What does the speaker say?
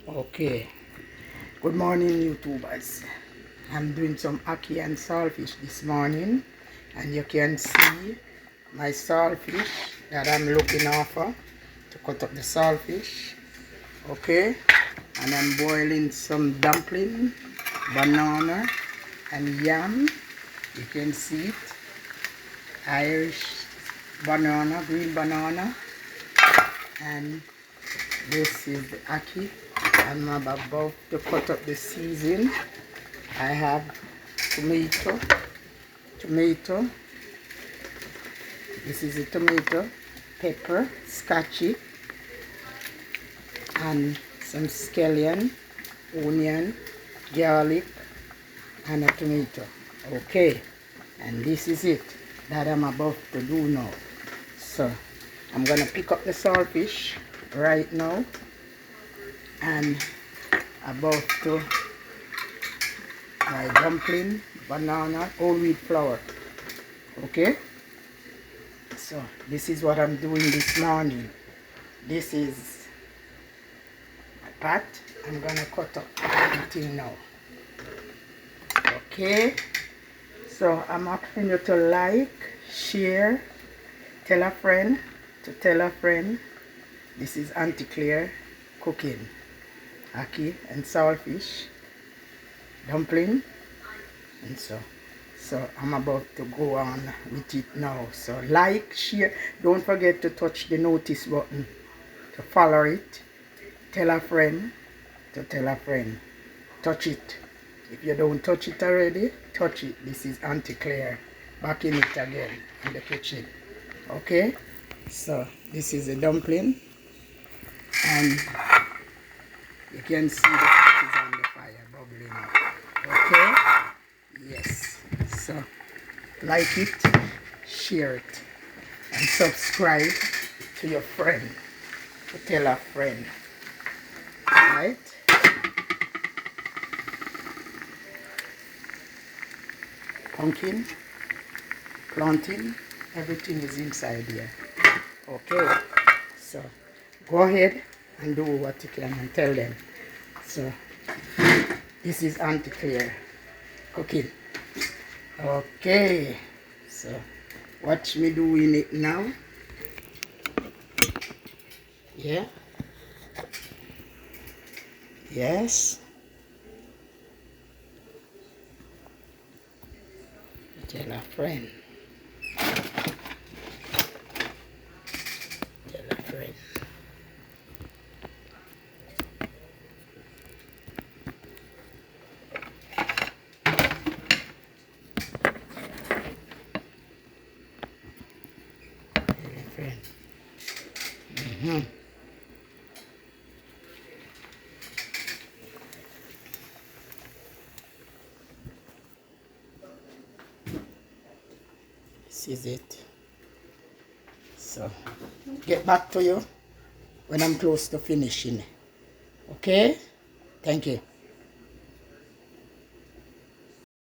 Okay, good morning YouTubers. I'm doing some ackee and saltfish this morning, and you can see my saltfish that I'm looking after to cut up the saltfish. Okay, and I'm boiling some dumpling, banana and yam. You can see it, Irish banana, green banana, and this is the ackee. I'm about to cut up the season. I have tomato. This is a tomato, pepper, scotchy, and some scallion, onion, garlic, and a tomato. Okay, and this is it that I'm about to do now. So I'm gonna pick up the saltfish right now and about to my dumpling, banana, whole wheat flour. Okay, so this is what I'm doing this morning. This is my pot. I'm gonna cut up everything now. Okay, so I'm asking you to like, share, tell a friend, to tell a friend. This is Aunty Clair cooking ackee and saltfish, dumpling, and so I'm about to go on with it now. So like, share, don't forget to touch the notice button to follow it, tell a friend to tell a friend, touch it. If you don't touch it already, touch it. This is Aunty Clair back in it again in the kitchen. Okay, so this is a dumpling, and you can see the pot is on the fire bubbling up. Okay, yes, so like it, share it, and subscribe to your friend, to tell a friend. Right, pumpkin, plantain, everything is inside here. Okay, so go ahead and do what you can and tell them. So this is Aunty Clair cooking. Okay, so watch me doing it now. Yeah, yes, tell a friend, tell a friend. Tell a friend. This is it. So get back to you when I'm close to finishing. Okay, thank you.